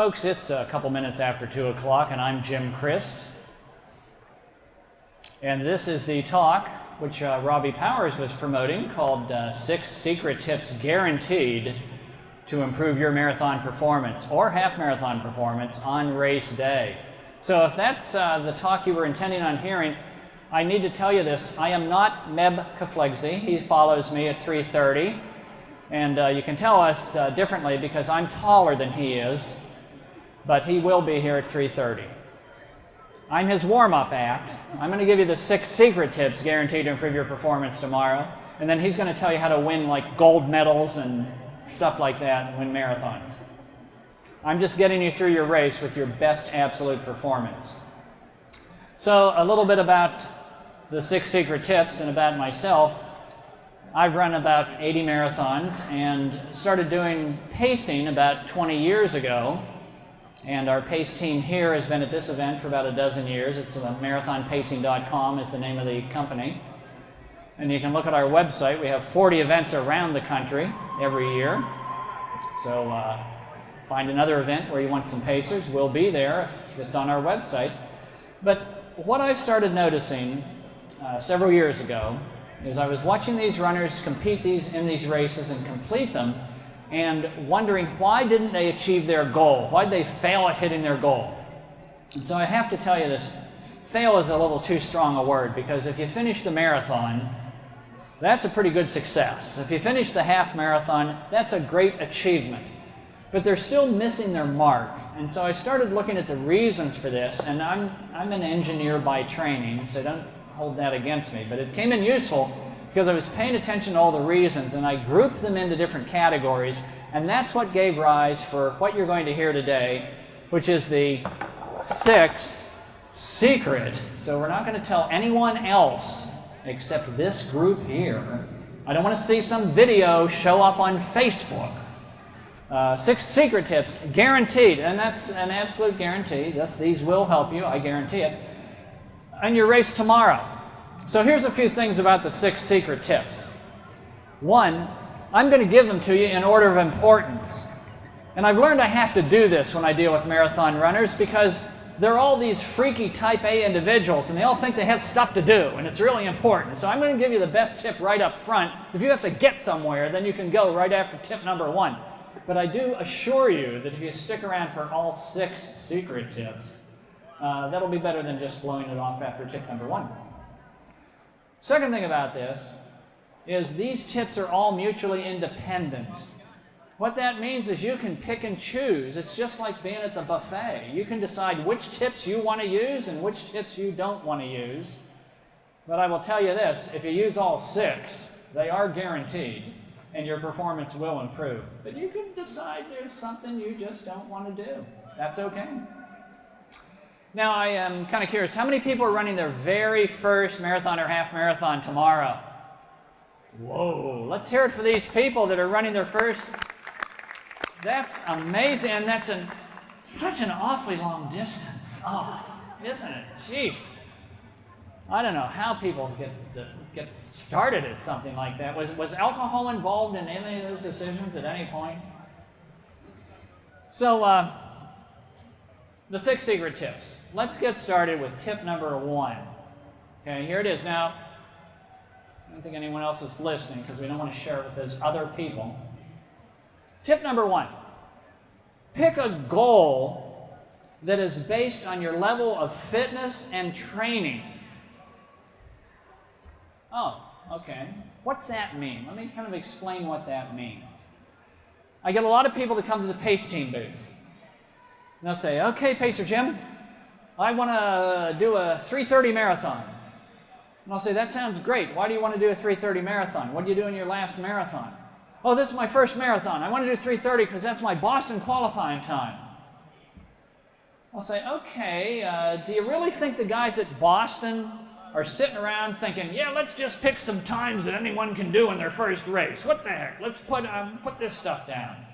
Folks, it's a couple minutes after 2 o'clock, and I'm Jim Crist. And this is the talk which Robbie Powers was promoting called 6 Secret Tips Guaranteed to Improve Your Marathon Performance or Half Marathon Performance on Race Day. So if that's the talk you were intending on hearing, I need to tell you this. I am not Meb Kaflegzi. He follows me at 3:30. And you can tell us differently because I'm taller than he is. But he will be here at 3:30. I'm his warm-up act. I'm going to give you the 6 secret tips guaranteed to improve your performance tomorrow, and then he's going to tell you how to win like gold medals and stuff like that and win marathons. I'm just getting you through your race with your best absolute performance. So a little bit about the 6 secret tips and about myself. I've run about 80 marathons and started doing pacing about 20 years ago. And our pace team here has been at this event for about a dozen years. It's marathonpacing.com is the name of the company. And you can look at our website. We have 40 events around the country every year. So find another event where you want some pacers. We'll be there if it's on our website. But what I started noticing several years ago is I was watching these runners compete in these races and complete them, and wondering why didn't they achieve their goal? Why did they fail at hitting their goal? And so I have to tell you this, fail is a little too strong a word, because if you finish the marathon, that's a pretty good success. If you finish the half marathon, that's a great achievement. But they're still missing their mark. And so I started looking at the reasons for this, and I'm an engineer by training, so don't hold that against me, but it came in useful because I was paying attention to all the reasons, and I grouped them into different categories, and that's what gave rise for what you're going to hear today, which is the 6 secret. So we're not going to tell anyone else except this group here. I don't want to see some video show up on Facebook. 6 secret tips, guaranteed, and that's an absolute guarantee. These will help you, I guarantee it, on your race tomorrow. So here's a few things about the 6 secret tips. 1, I'm going to give them to you in order of importance. And I've learned I have to do this when I deal with marathon runners because they're all these freaky type A individuals and they all think they have stuff to do and it's really important. So I'm going to give you the best tip right up front. If you have to get somewhere, then you can go right after tip number 1. But I do assure you that if you stick around for all 6 secret tips, that'll be better than just blowing it off after tip number 1. Second thing about this is these tips are all mutually independent. What that means is you can pick and choose. It's just like being at the buffet. You can decide which tips you want to use and which tips you don't want to use. But I will tell you this, if you use all 6, they are guaranteed and your performance will improve. But you can decide there's something you just don't want to do. That's okay. Now, I am kind of curious, how many people are running their very first marathon or half marathon tomorrow? Whoa, let's hear it for these people that are running their first. That's amazing, and that's such an awfully long distance. Oh, isn't it? Gee. I don't know how people get started at something like that. Was alcohol involved in any of those decisions at any point? So, the 6 secret tips. Let's get started with tip number 1. Okay, here it is. Now, I don't think anyone else is listening because we don't want to share it with those other people. Tip number 1. Pick a goal that is based on your level of fitness and training. Oh, okay. What's that mean? Let me kind of explain what that means. I get a lot of people to come to the pace team booth. And they'll say, okay, Pacer Jim, I want to do a 3:30 marathon. And I'll say, that sounds great. Why do you want to do a 3:30 marathon? What did you do in your last marathon? Oh, this is my first marathon. I want to do 3:30 because that's my Boston qualifying time. I'll say, okay, do you really think the guys at Boston are sitting around thinking, yeah, let's just pick some times that anyone can do in their first race? What the heck? Let's put this stuff down.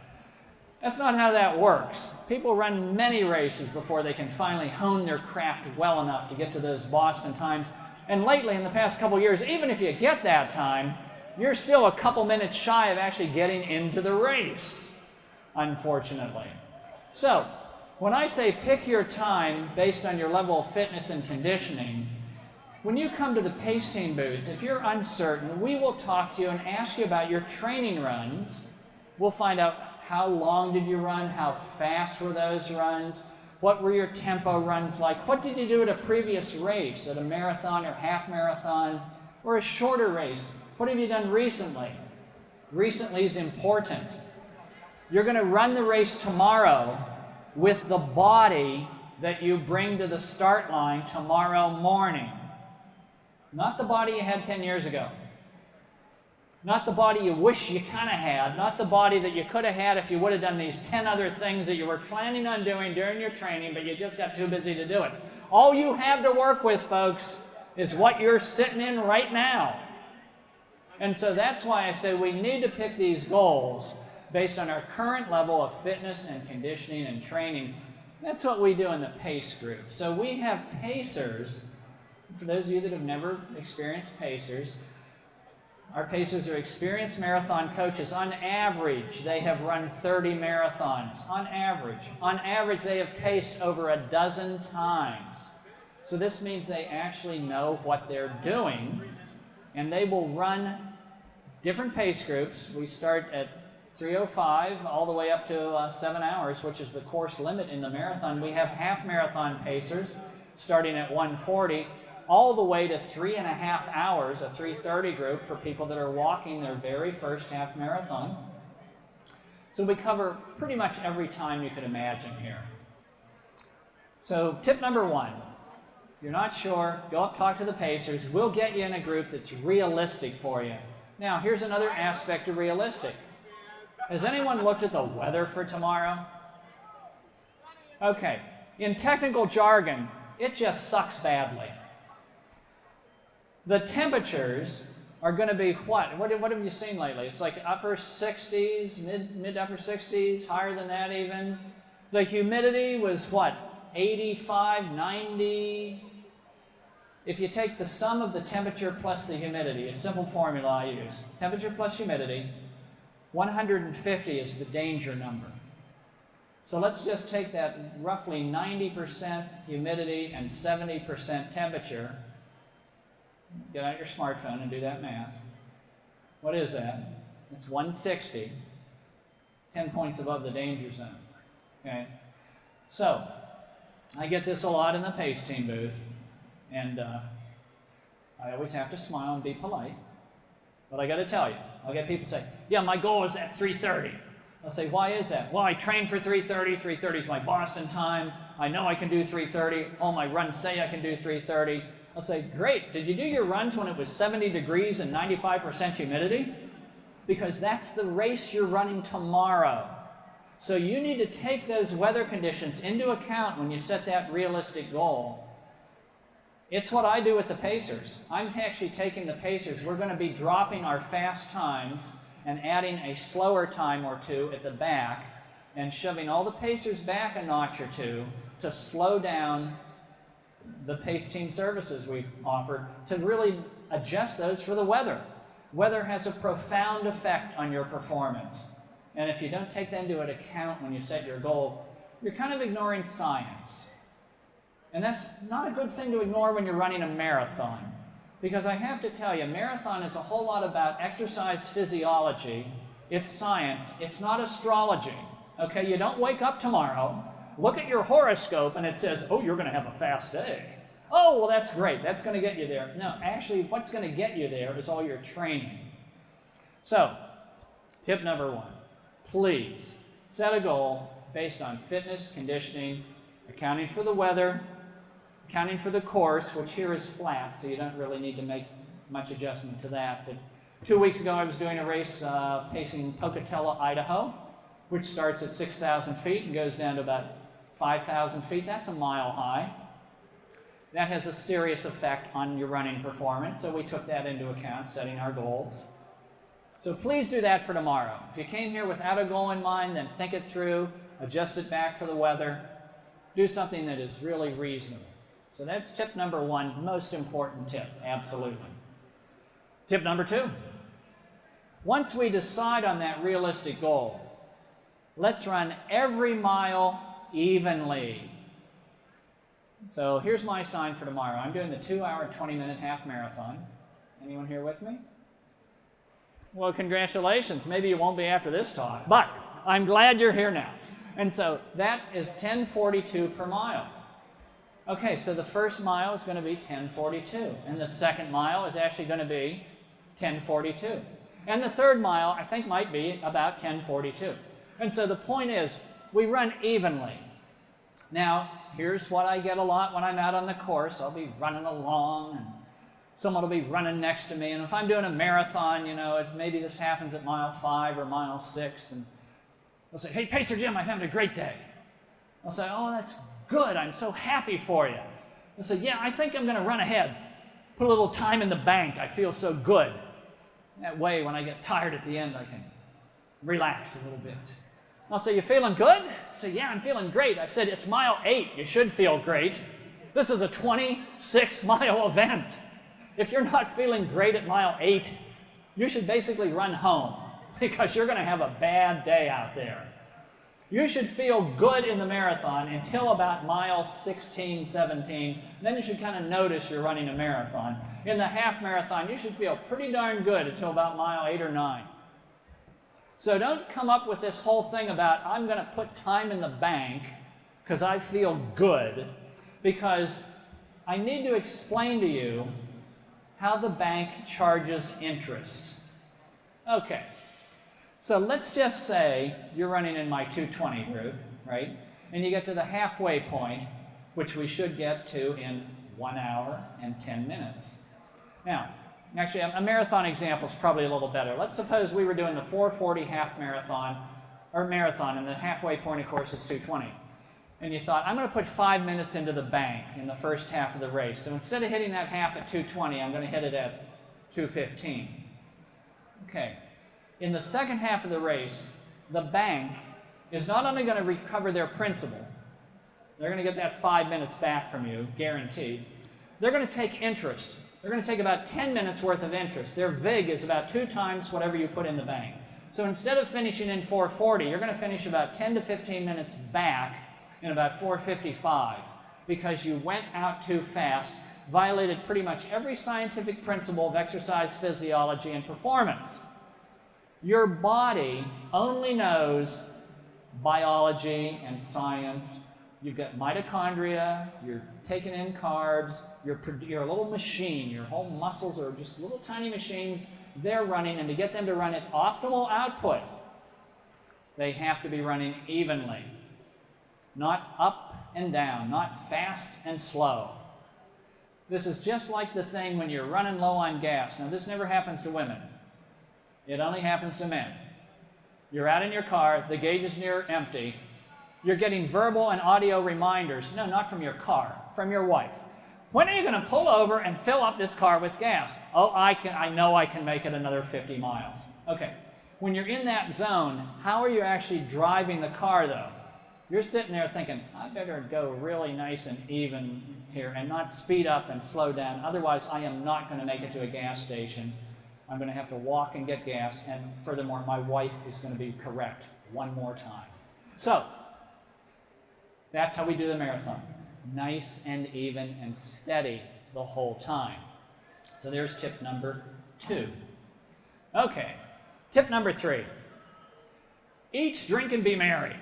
That's not how that works. People run many races before they can finally hone their craft well enough to get to those Boston times. And lately, in the past couple years, even if you get that time, you're still a couple minutes shy of actually getting into the race, unfortunately. So, when I say pick your time based on your level of fitness and conditioning, when you come to the pace team booth, if you're uncertain, we will talk to you and ask you about your training runs. We'll find out how long did you run, how fast were those runs, what were your tempo runs like, what did you do at a previous race, at a marathon or half marathon, or a shorter race? What have you done recently? Recently is important. You're going to run the race tomorrow with the body that you bring to the start line tomorrow morning. Not the body you had 10 years ago. Not the body you wish you kind of had. Not the body that you could have had if you would have done these 10 other things that you were planning on doing during your training, but you just got too busy to do it. All you have to work with, folks, is what you're sitting in right now. And so that's why I say we need to pick these goals based on our current level of fitness and conditioning and training. That's what we do in the PACE group. So we have pacers. For those of you that have never experienced pacers, our pacers are experienced marathon coaches. On average, they have run 30 marathons. On average. On average, they have paced over a dozen times. So this means they actually know what they're doing, and they will run different pace groups. We start at 3:05 all the way up to 7 hours, which is the course limit in the marathon. We have half marathon pacers starting at 1:40 all the way to 3.5 hours, a 3:30 group for people that are walking their very first half marathon. So we cover pretty much every time you could imagine here. So tip number 1, if you're not sure, go up, talk to the pacers. We'll get you in a group that's realistic for you. Now, here's another aspect of realistic. Has anyone looked at the weather for tomorrow? Okay, in technical jargon, it just sucks badly. The temperatures are going to be what? What have you seen lately? It's like upper 60s, mid upper 60s, higher than that even. The humidity was what? 85, 90. If you take the sum of the temperature plus the humidity, a simple formula I use, temperature plus humidity, 150 is the danger number. So let's just take that roughly 90% humidity and 70% temperature. Get out your smartphone and do that math. What is that? It's 160, 10 points above the danger zone. Okay? So, I get this a lot in the pace team booth, and I always have to smile and be polite. But I got to tell you, I'll get people say, yeah, my goal is at 3:30. I'll say, why is that? Well, I trained for 3:30. 3:30 is my Boston time. I know I can do 3:30. All my runs say I can do 3:30. I'll say, great. Did you do your runs when it was 70 degrees and 95% humidity? Because that's the race you're running tomorrow. So you need to take those weather conditions into account when you set that realistic goal. It's what I do with the pacers. I'm actually taking the pacers. We're going to be dropping our fast times and adding a slower time or two at the back and shoving all the pacers back a notch or two to slow down the pace team services we've offered to really adjust those for the weather. Weather has a profound effect on your performance. And if you don't take that into account when you set your goal, you're kind of ignoring science. And that's not a good thing to ignore when you're running a marathon. Because I have to tell you, a marathon is a whole lot about exercise physiology. It's science. It's not astrology. Okay, you don't wake up tomorrow, look at your horoscope, and it says, oh, you're going to have a fast day. Oh, well, that's great. That's going to get you there. No, actually, what's going to get you there is all your training. So, tip number 1, please set a goal based on fitness, conditioning, accounting for the weather, accounting for the course, which here is flat, so you don't really need to make much adjustment to that. But 2 weeks ago, I was doing a race pacing Pocatello, Idaho, which starts at 6,000 feet and goes down to about 5,000 feet. That's a mile high. That has a serious effect on your running performance, so we took that into account, setting our goals. So please do that for tomorrow. If you came here without a goal in mind, then think it through, adjust it back for the weather, do something that is really reasonable. So that's tip number 1, most important tip, absolutely. Tip number 2, once we decide on that realistic goal, let's run every mile evenly. So here's my sign for tomorrow. I'm doing the 2-hour, 20-minute half marathon. Anyone here with me? Well, congratulations. Maybe you won't be after this talk, but I'm glad you're here now. And so that is 10:42 per mile. Okay, so the first mile is going to be 10:42, and the second mile is actually going to be 10:42. And the third mile, I think, might be about 10:42. And so the point is, we run evenly. Now, here's what I get a lot when I'm out on the course. I'll be running along, and someone will be running next to me. And if I'm doing a marathon, maybe this happens at mile 5 or mile 6, and they'll say, "Hey, Pacer Jim, I'm having a great day." I'll say, "Oh, that's good. I'm so happy for you." They'll say, "Yeah, I think I'm going to run ahead. Put a little time in the bank. I feel so good." That way, when I get tired at the end, I can relax a little bit. I'll say, "You feeling good?" I say, "Yeah, I'm feeling great." I said, "It's mile 8. You should feel great. This is a 26-mile event. If you're not feeling great at mile 8, you should basically run home because you're going to have a bad day out there. You should feel good in the marathon until about mile 16, 17. Then you should kind of notice you're running a marathon. In the half marathon, you should feel pretty darn good until about mile 8 or 9. So don't come up with this whole thing about, I'm going to put time in the bank because I feel good, because I need to explain to you how the bank charges interest. Okay, so let's just say you're running in my 220 group, right? And you get to the halfway point, which we should get to in 1 hour and 10 minutes. Now, actually, a marathon example is probably a little better. Let's suppose we were doing the 4:40 half marathon, and the halfway point, of course, is 2:20. And you thought, I'm going to put 5 minutes into the bank in the first half of the race. So instead of hitting that half at 2:20, I'm going to hit it at 2:15. Okay. In the second half of the race, the bank is not only going to recover their principal, they're going to get that 5 minutes back from you, guaranteed. They're going to take interest. They're going to take about 10 minutes worth of interest. Their VIG is about 2 times whatever you put in the bank. So instead of finishing in 4:40, you're going to finish about 10 to 15 minutes back in about 4:55 because you went out too fast, violated pretty much every scientific principle of exercise physiology and performance. Your body only knows biology and science. You've got mitochondria, you're taking in carbs, you're a little machine. Your whole muscles are just little tiny machines. They're running, and to get them to run at optimal output, they have to be running evenly. Not up and down, not fast and slow. This is just like the thing when you're running low on gas. Now, this never happens to women. It only happens to men. You're out in your car, the gauge is near empty. You're getting verbal and audio reminders. No, not from your car, from your wife. When are you going to pull over and fill up this car with gas? Oh, I know I can make it another 50 miles. Okay. When you're in that zone, how are you actually driving the car, though? You're sitting there thinking, I better go really nice and even here and not speed up and slow down. Otherwise, I am not going to make it to a gas station. I'm going to have to walk and get gas. And furthermore, my wife is going to be correct one more time. So, that's how we do the marathon. Nice and even and steady the whole time. So there's tip number 2. Okay, tip number 3. Eat, drink, and be merry.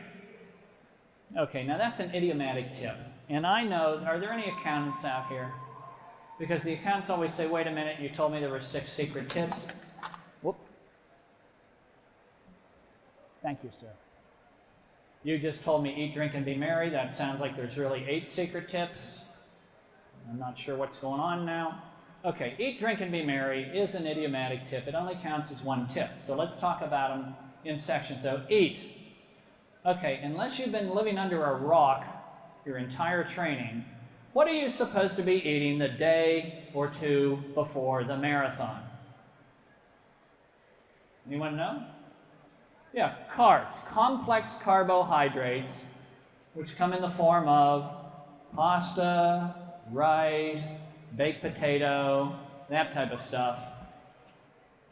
Okay, now that's an idiomatic tip. And I know, are there any accountants out here? Because the accountants always say, wait a minute, you told me there were 6 secret tips. Whoop. Thank you, sir. You just told me eat, drink, and be merry. That sounds like there's really 8 secret tips. I'm not sure what's going on now. Okay, eat, drink, and be merry is an idiomatic tip. It only counts as 1 tip. So let's talk about them in sections. So eat. Okay, unless you've been living under a rock your entire training, what are you supposed to be eating the day or 2 before the marathon? Anyone know? Yeah, carbs, complex carbohydrates, which come in the form of pasta, rice, baked potato, that type of stuff.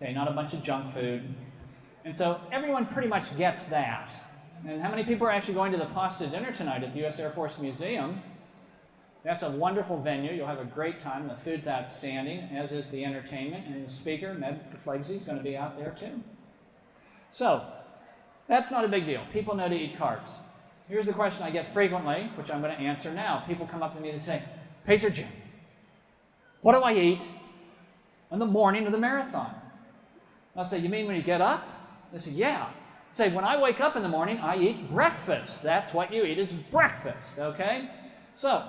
Okay, not a bunch of junk food. And so everyone pretty much gets that. And how many people are actually going to the pasta dinner tonight at the U.S. Air Force Museum? That's a wonderful venue. You'll have a great time. The food's outstanding, as is the entertainment. And the speaker, Med Flegsy, is going to be out there too. So, that's not a big deal. People know to eat carbs. Here's the question I get frequently, which I'm going to answer now. People come up to me and say, Pacer Jim, what do I eat in the morning of the marathon? I'll say, you mean when you get up? They say, yeah. I say, when I wake up in the morning, I eat breakfast. That's what you eat is breakfast, okay? So,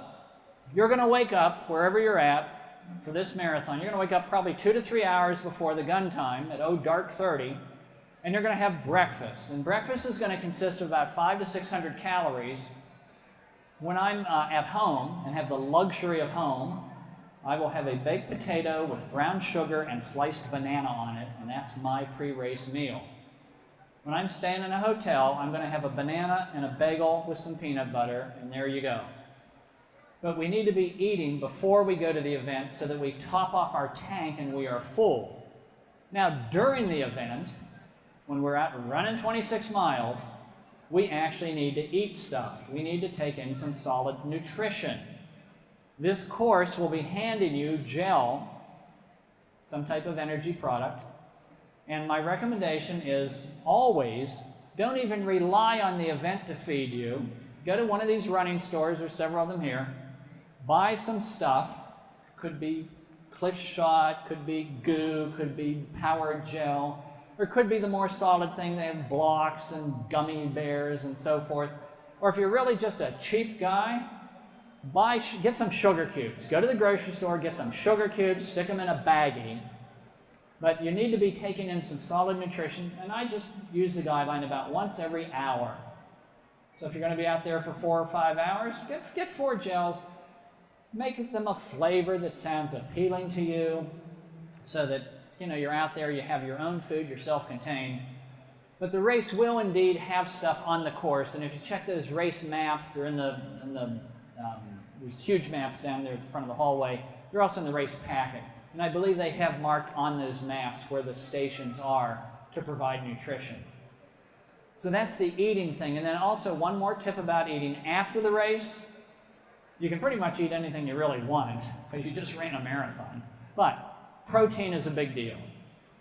you're going to wake up wherever you're at for this marathon. You're going to wake up probably 2 to 3 hours before the gun time at dark 30, and you're going to have breakfast. And breakfast is going to consist of about 500 to 600 calories. When I'm at home and have the luxury of home, I will have a baked potato with brown sugar and sliced banana on it, and that's my pre-race meal. When I'm staying in a hotel, I'm going to have a banana and a bagel with some peanut butter, and there you go. But we need to be eating before we go to the event so that we top off our tank and we are full. Now, during the event, when we're out running 26 miles, we actually need to eat stuff. We need to take in some solid nutrition. This course will be handing you gel, some type of energy product, and my recommendation is always don't even rely on the event to feed you. Go to one of these running stores, there's several of them here, buy some stuff. Could be Cliff Shot, could be goo, could be power gel, or it could be the more solid thing. They have blocks and gummy bears and so forth. Or if you're really just a cheap guy, get some sugar cubes. Go to the grocery store, get some sugar cubes, stick them in a baggie. But you need to be taking in some solid nutrition, and I just use the guideline about once every hour. So if you're going to be out there for 4 or 5 hours, get 4 gels. Make them a flavor that sounds appealing to you so that you're out there, you have your own food, you're self-contained. But the race will indeed have stuff on the course, and if you check those race maps, they're in there's huge maps down there at the front of the hallway. They're also in the race packet. And I believe they have marked on those maps where the stations are to provide nutrition. So that's the eating thing. And then also one more tip about eating after the race. You can pretty much eat anything you really want because you just ran a marathon. But protein is a big deal.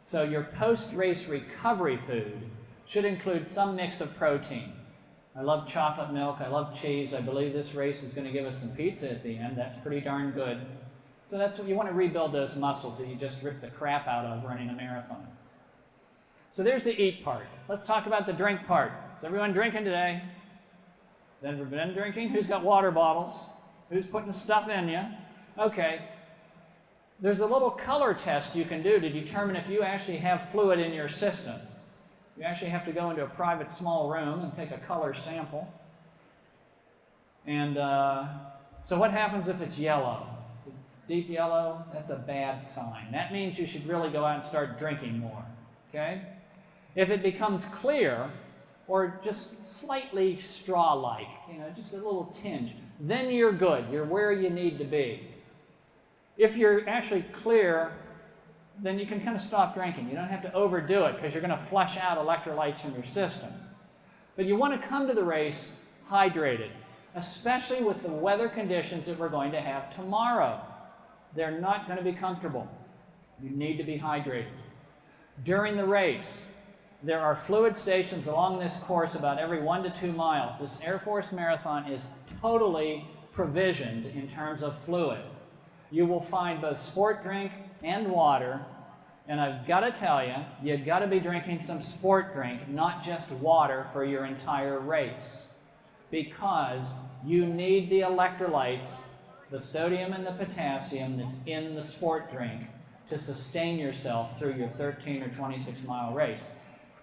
So your post-race recovery food should include some mix of protein. I love chocolate milk, I love cheese. I believe this race is going to give us some pizza at the end. That's pretty darn good. So that's what you want to rebuild those muscles that you just ripped the crap out of running a marathon. So there's the eat part. Let's talk about the drink part. Is everyone drinking today? Has everyone been drinking? Who's got water bottles? Who's putting stuff in you? Okay. There's a little color test you can do to determine if you actually have fluid in your system. You actually have to go into a private small room and take a color sample. And so what happens if it's yellow? If it's deep yellow, that's a bad sign. That means you should really go out and start drinking more. Okay? If it becomes clear, or just slightly straw-like, just a little tinge, then you're good. You're where you need to be. If you're actually clear, then you can kind of stop drinking. You don't have to overdo it because you're going to flush out electrolytes from your system. But you want to come to the race hydrated, especially with the weather conditions that we're going to have tomorrow. They're not going to be comfortable. You need to be hydrated. During the race, there are fluid stations along this course about every 1 to 2 miles. This Air Force Marathon is totally provisioned in terms of fluid. You will find both sport drink and water, and I've got to tell you, you've got to be drinking some sport drink, not just water for your entire race, because you need the electrolytes, the sodium and the potassium that's in the sport drink to sustain yourself through your 13 or 26 mile race.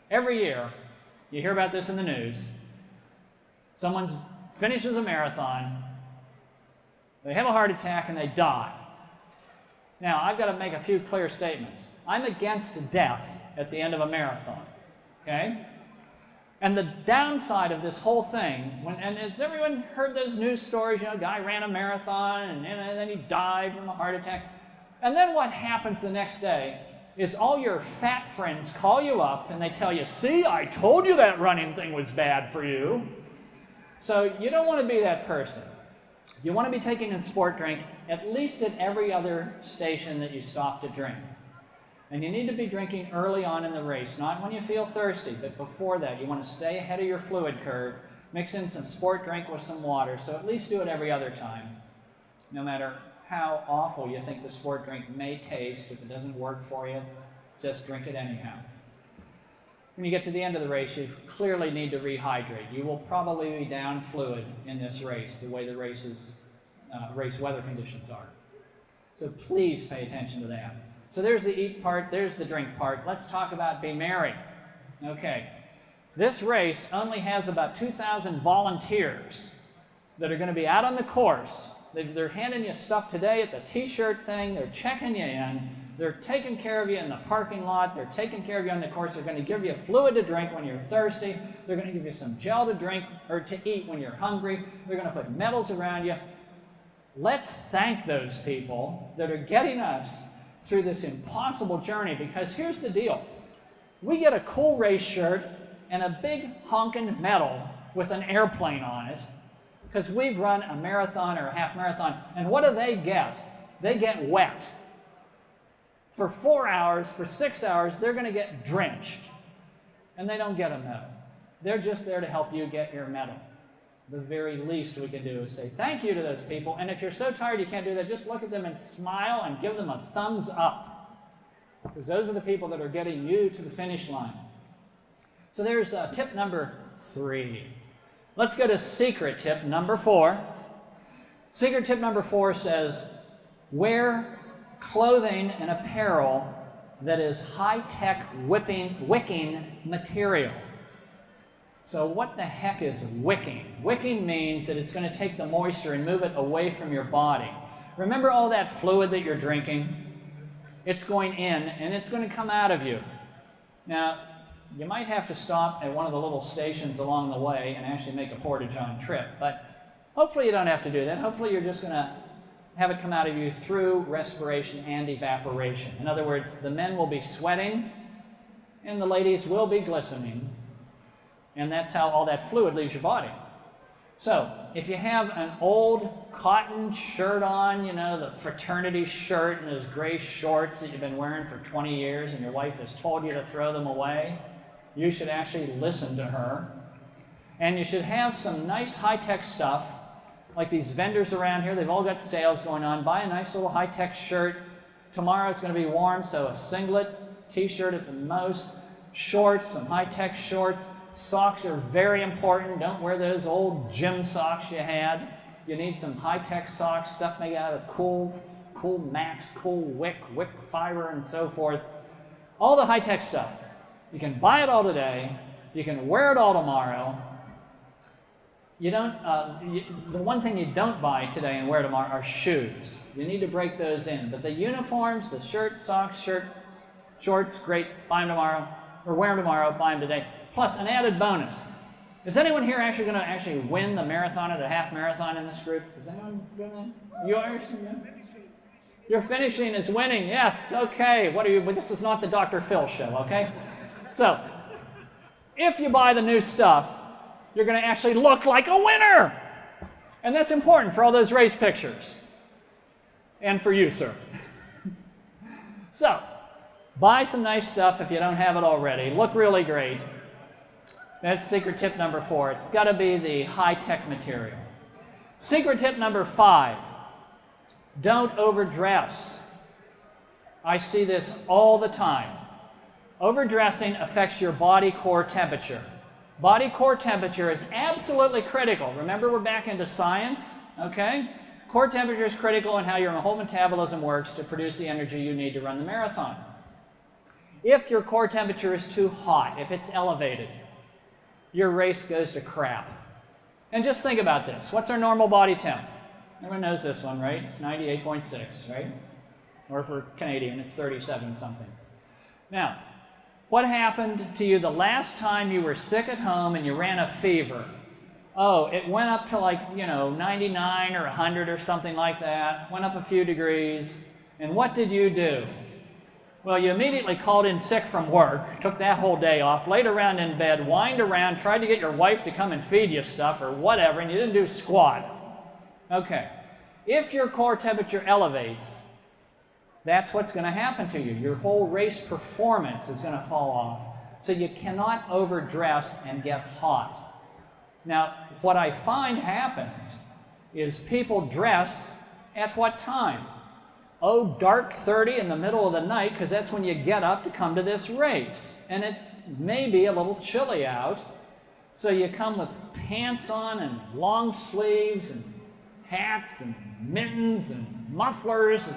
Every year, you hear about this in the news, someone finishes a marathon, they have a heart attack and they die. Now, I've got to make a few clear statements. I'm against death at the end of a marathon, okay? And the downside of this whole thing, and has everyone heard those news stories, a guy ran a marathon and then he died from a heart attack. And then what happens the next day is all your fat friends call you up and they tell you, see, I told you that running thing was bad for you. So you don't want to be that person. You want to be taking a sport drink at least at every other station that you stop to drink. And you need to be drinking early on in the race, not when you feel thirsty, but before that. You want to stay ahead of your fluid curve, mix in some sport drink with some water, so at least do it every other time. No matter how awful you think the sport drink may taste, if it doesn't work for you, just drink it anyhow. When you get to the end of the race, you clearly need to rehydrate. You will probably be down fluid in this race, the way the race weather conditions are. So please pay attention to that. So there's the eat part, there's the drink part. Let's talk about be merry. Okay, this race only has about 2,000 volunteers that are going to be out on the course. They're handing you stuff today at the t-shirt thing, they're checking you in, they're taking care of you in the parking lot, they're taking care of you on the course, they're going to give you fluid to drink when you're thirsty, they're going to give you some gel to drink or to eat when you're hungry, they're going to put medals around you. Let's thank those people that are getting us through this impossible journey, because here's the deal. We get a cool race shirt and a big honking medal with an airplane on it because we've run a marathon or a half marathon. And what do they get? They get wet. For 4 hours, for 6 hours, they're going to get drenched. And they don't get a medal. They're just there to help you get your medal. The very least we can do is say thank you to those people. And if you're so tired you can't do that, just look at them and smile and give them a thumbs up. Because those are the people that are getting you to the finish line. So there's tip number 3. Let's go to secret tip number 4. Secret tip number 4 says, wear clothing and apparel that is high-tech wicking material. So what the heck is wicking? Wicking means that it's going to take the moisture and move it away from your body. Remember all that fluid that you're drinking? It's going in and it's going to come out of you. Now, you might have to stop at one of the little stations along the way and actually make a porta-john trip, but hopefully you don't have to do that. Hopefully you're just going to have it come out of you through respiration and evaporation. In other words, the men will be sweating and the ladies will be glistening. And that's how all that fluid leaves your body. So, if you have an old cotton shirt on, you know, the fraternity shirt and those gray shorts that you've been wearing for 20 years and your wife has told you to throw them away, you should actually listen to her. And you should have some nice high-tech stuff, like these vendors around here. They've all got sales going on. Buy a nice little high-tech shirt. Tomorrow it's going to be warm, so a singlet, t-shirt at the most, shorts, some high-tech shorts. Socks are very important. Don't wear those old gym socks you had. You need some high-tech socks, stuff made out of cool Max, cool wick fiber, and so forth. All the high-tech stuff. You can buy it all today. You can wear it all tomorrow. You don't. The one thing you don't buy today and wear tomorrow are shoes. You need to break those in. But the uniforms, the shirt, socks, shorts, great. Buy them tomorrow, or wear them tomorrow. Buy them today. Plus, an added bonus. Is anyone here actually going to win the marathon or the half marathon in this group? Is anyone doing that? You are? Your finishing is winning. Yes. Okay. What are you? This is not the Dr. Phil show. Okay. So, if you buy the new stuff, you're going to actually look like a winner, and that's important for all those race pictures, and for you, sir. So, buy some nice stuff if you don't have it already. Look really great. That's secret tip number 4. It's got to be the high-tech material. Secret tip number 5. Don't overdress. I see this all the time. Overdressing affects your body core temperature. Body core temperature is absolutely critical. Remember, we're back into science, okay? Core temperature is critical in how your whole metabolism works to produce the energy you need to run the marathon. If your core temperature is too hot, if it's elevated, your race goes to crap. And just think about this. What's our normal body temp? Everyone knows this one, right? It's 98.6, right? Or for Canadian, it's 37 something. Now, what happened to you the last time you were sick at home and you ran a fever? Oh, it went up to 99 or 100 or something like that. Went up a few degrees. And what did you do? Well, you immediately called in sick from work, took that whole day off, laid around in bed, whined around, tried to get your wife to come and feed you stuff or whatever, and you didn't do squat. Okay. If your core temperature elevates, that's what's going to happen to you. Your whole race performance is going to fall off. So you cannot overdress and get hot. Now, what I find happens is people dress at what time? Oh, dark 30 in the middle of the night, because that's when you get up to come to this race. And it's maybe a little chilly out, so you come with pants on and long sleeves and hats and mittens and mufflers,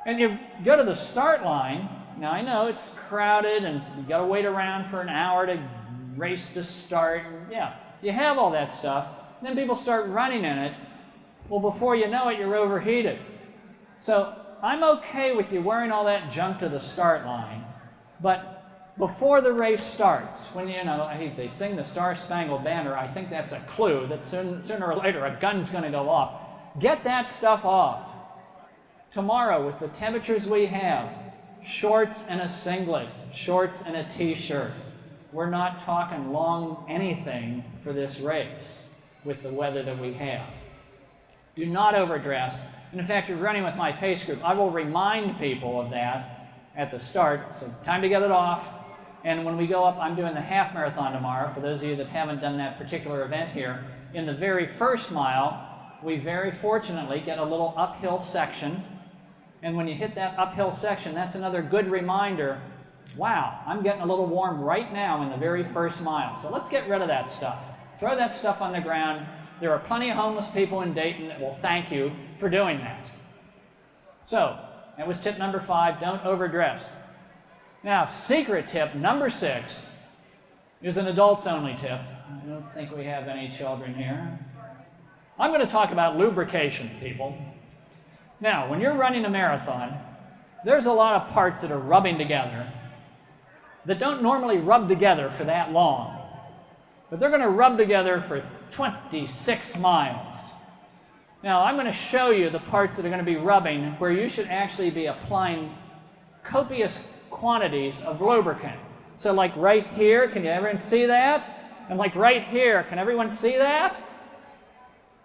and you go to the start line. Now, I know it's crowded and you got to wait around for an hour to race to start. Yeah, you have all that stuff. And then people start running in it. Well, before you know it, you're overheated. So I'm okay with you wearing all that junk to the start line, but before the race starts, when they sing the Star-Spangled Banner, I think that's a clue that sooner or later a gun's going to go off. Get that stuff off. Tomorrow, with the temperatures we have, shorts and a singlet, shorts and a t-shirt. We're not talking long anything for this race with the weather that we have. Do not overdress. And in fact, if you're running with my pace group, I will remind people of that at the start. So time to get it off. And when we go up, I'm doing the half marathon tomorrow. For those of you that haven't done that particular event here, in the very first mile, we very fortunately get a little uphill section. And when you hit that uphill section, that's another good reminder, wow, I'm getting a little warm right now in the very first mile. So let's get rid of that stuff. Throw that stuff on the ground. There are plenty of homeless people in Dayton that will thank you for doing that. So, that was tip number 5, don't overdress. Now, secret tip number 6 is an adults-only tip. I don't think we have any children here. I'm going to talk about lubrication, people. Now, when you're running a marathon, there's a lot of parts that are rubbing together that don't normally rub together for that long. But they're going to rub together for 26 miles. Now, I'm going to show you the parts that are going to be rubbing where you should actually be applying copious quantities of lubricant. So like right here, can everyone see that? And like right here, can everyone see that?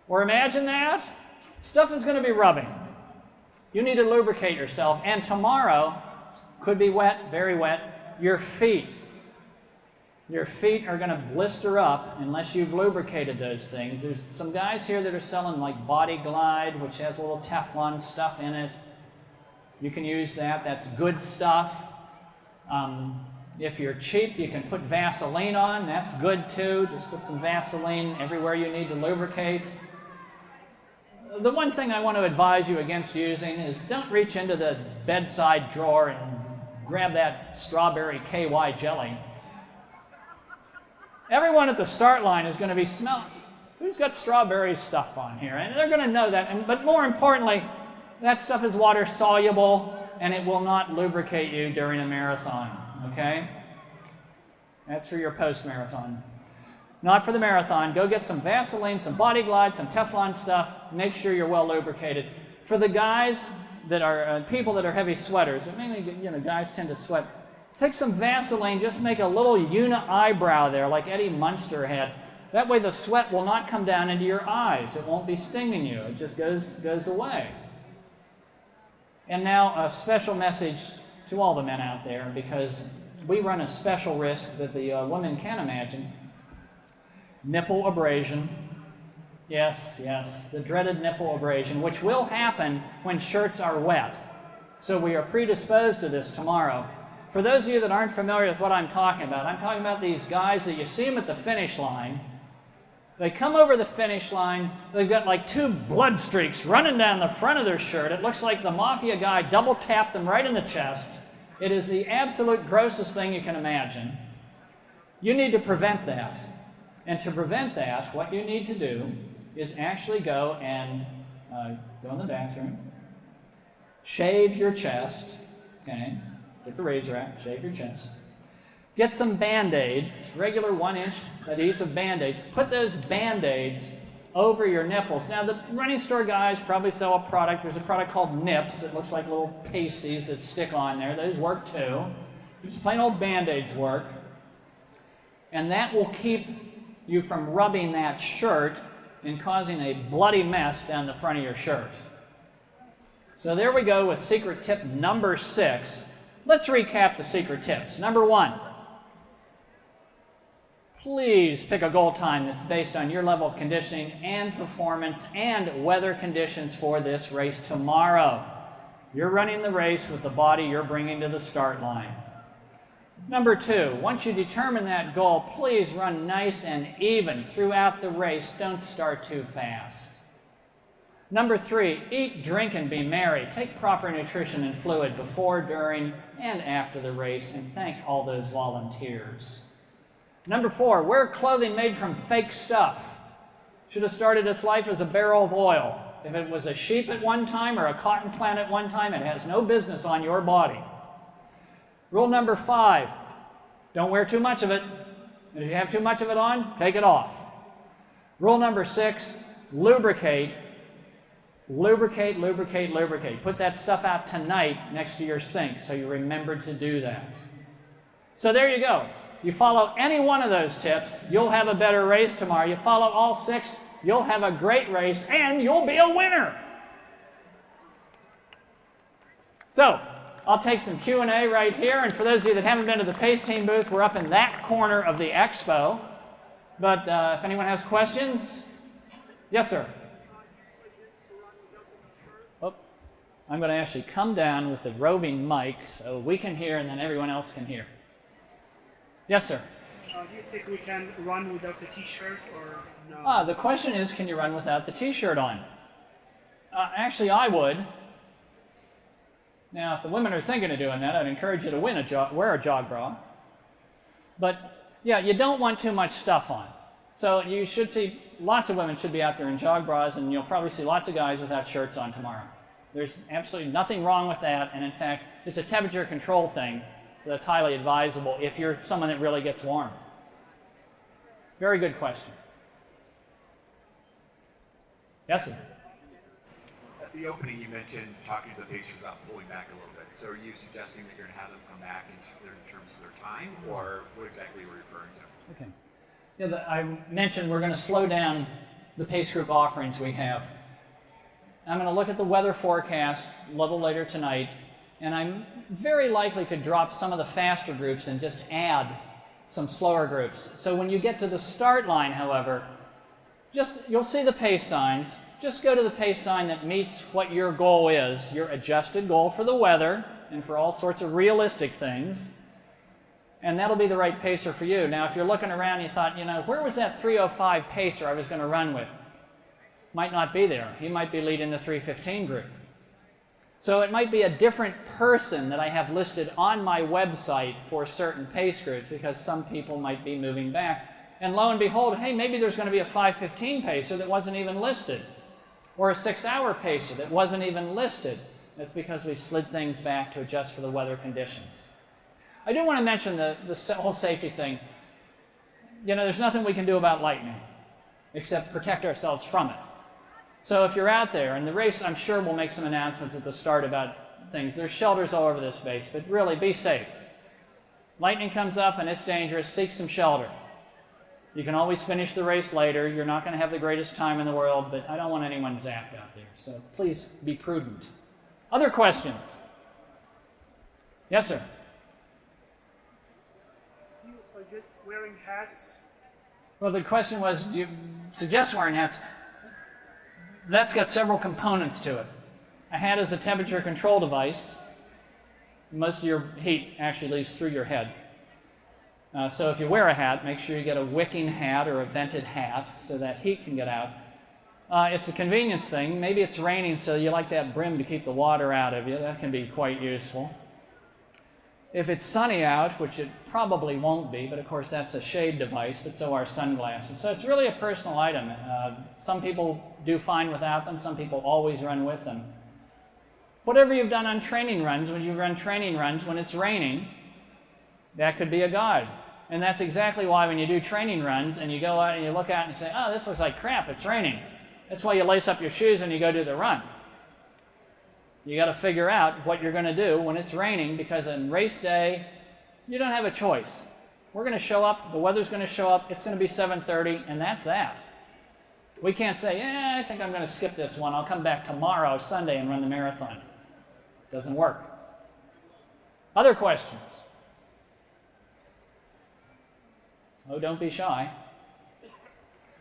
Or imagine that? Stuff is going to be rubbing. You need to lubricate yourself. And tomorrow, could be wet, very wet, your feet. Your feet are going to blister up unless you've lubricated those things. There's some guys here that are selling like Body Glide, which has a little Teflon stuff in it. You can use that. That's good stuff. If you're cheap, you can put Vaseline on. That's good too. Just put some Vaseline everywhere you need to lubricate. The one thing I want to advise you against using is don't reach into the bedside drawer and grab that strawberry KY jelly. Everyone at the start line is going to be smelling, who's got strawberry stuff on here? And they're going to know that. But more importantly, that stuff is water soluble and it will not lubricate you during a marathon, okay? That's for your post-marathon. Not for the marathon. Go get some Vaseline, some Body Glide, some Teflon stuff. Make sure you're well lubricated. For the guys that are, people that are heavy sweaters, but mainly, guys tend to sweat. Take some Vaseline, just make a little uni-eyebrow there, like Eddie Munster had. That way the sweat will not come down into your eyes. It won't be stinging you. It just goes away. And now a special message to all the men out there, because we run a special risk that the women can't imagine. Nipple abrasion. Yes, the dreaded nipple abrasion, which will happen when shirts are wet. So we are predisposed to this tomorrow. For those of you that aren't familiar with what I'm talking about these guys that you see them at the finish line. They come over the finish line, they've got like 2 blood streaks running down the front of their shirt. It looks like the mafia guy double tapped them right in the chest. It is the absolute grossest thing you can imagine. You need to prevent that. And to prevent that, what you need to do is actually go and go in the bathroom, shave your chest, okay? Get the razor out, shave your chest. Get some Band-Aids, regular 1-inch adhesive Band-Aids. Put those Band-Aids over your nipples. Now, the running store guys probably sell a product. There's a product called nips that looks like little pasties that stick on there. Those work too. Just plain old Band-Aids work. And that will keep you from rubbing that shirt and causing a bloody mess down the front of your shirt. So there we go with secret tip number 6. Let's recap the secret tips. Number 1, please pick a goal time that's based on your level of conditioning and performance and weather conditions for this race tomorrow. You're running the race with the body you're bringing to the start line. Number 2, once you determine that goal, please run nice and even throughout the race. Don't start too fast. Number 3, eat, drink, and be merry. Take proper nutrition and fluid before, during, and after the race, and thank all those volunteers. Number 4, wear clothing made from fake stuff. Should have started its life as a barrel of oil. If it was a sheep at one time or a cotton plant at one time, it has no business on your body. Rule number 5, don't wear too much of it. If you have too much of it on, take it off. Rule number 6, lubricate. Lubricate, lubricate, lubricate. Put that stuff out tonight next to your sink so you remember to do that. So there you go. You follow any one of those tips, you'll have a better race tomorrow. You follow all 6, you'll have a great race, and you'll be a winner. So, I'll take some Q&A right here, and for those of you that haven't been to the Pace Team booth, we're up in that corner of the Expo. But if anyone has questions, yes, sir. Oh, I'm going to actually come down with the roving mic so we can hear and then everyone else can hear. Yes, sir. Do you think we can run without the t-shirt or no? The question is, can you run without the t-shirt on? Actually, I would. Now, if the women are thinking of doing that, I'd encourage you to wear a jog bra. But, yeah, you don't want too much stuff on. So you should see, lots of women should be out there in jog bras, and you'll probably see lots of guys without shirts on tomorrow. There's absolutely nothing wrong with that, and in fact, it's a temperature control thing, so that's highly advisable if you're someone that really gets warm. Very good question. Yes, sir? At the opening, you mentioned talking to the Pacers about pulling back a little bit. So are you suggesting that you're going to have them come back in terms of their time, or what exactly were you referring to? Okay. Yeah, I mentioned we're going to slow down the pace group offerings we have. I'm going to look at the weather forecast a little later tonight, and I'm very likely could drop some of the faster groups and just add some slower groups. So when you get to the start line, however, you'll see the pace signs. Just go to the pace sign that meets what your goal is, your adjusted goal for the weather and for all sorts of realistic things, and that'll be the right pacer for you. Now, if you're looking around and you thought, where was that 3:05 pacer I was going to run with? Might not be there. He might be leading the 3:15 group. So it might be a different person that I have listed on my website for certain pace groups because some people might be moving back. And lo and behold, hey, maybe there's going to be a 5:15 pacer that wasn't even listed, or a 6-hour pacer that wasn't even listed. That's because we slid things back to adjust for the weather conditions. I do want to mention the whole safety thing. There's nothing we can do about lightning except protect ourselves from it. So if you're out there, and the race, I'm sure we'll make some announcements at the start about things. There's shelters all over this space, but really be safe. Lightning comes up and it's dangerous. Seek some shelter. You can always finish the race later. You're not going to have the greatest time in the world, but I don't want anyone zapped out there. So please be prudent. Other questions? Yes, sir. Do you suggest wearing hats? Well, the question was, do you suggest wearing hats? That's got several components to it. A hat is a temperature control device. Most of your heat actually leaves through your head. So if you wear a hat, make sure you get a wicking hat or a vented hat so that heat can get out. It's a convenience thing. Maybe it's raining, so you like that brim to keep the water out of you. That can be quite useful. If it's sunny out, which it probably won't be, but of course that's a shade device, but so are sunglasses. So it's really a personal item. Some people do fine without them. Some people always run with them. Whatever you've done on training runs, when you run training runs when it's raining, that could be a guide. And that's exactly why when you do training runs and you go out and you look out and you say, oh, this looks like crap, it's raining. That's why you lace up your shoes and you go do the run. You got to figure out what you're going to do when it's raining, because on race day, you don't have a choice. We're going to show up, the weather's going to show up, it's going to be 7:30, and that's that. We can't say, yeah, I think I'm going to skip this one. I'll come back tomorrow, Sunday, and run the marathon. Doesn't work. Other questions? Oh, don't be shy.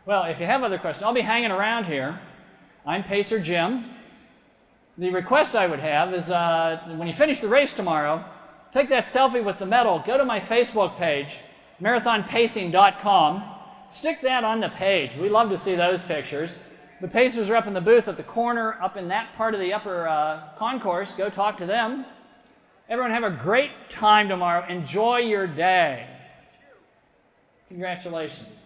Well, if you have other questions, I'll be hanging around here. I'm Pacer Jim. The request I would have is when you finish the race tomorrow, take that selfie with the medal, go to my Facebook page, marathonpacing.com, stick that on the page. We love to see those pictures. The Pacers are up in the booth at the corner, up in that part of the upper concourse. Go talk to them. Everyone have a great time tomorrow. Enjoy your day. Congratulations.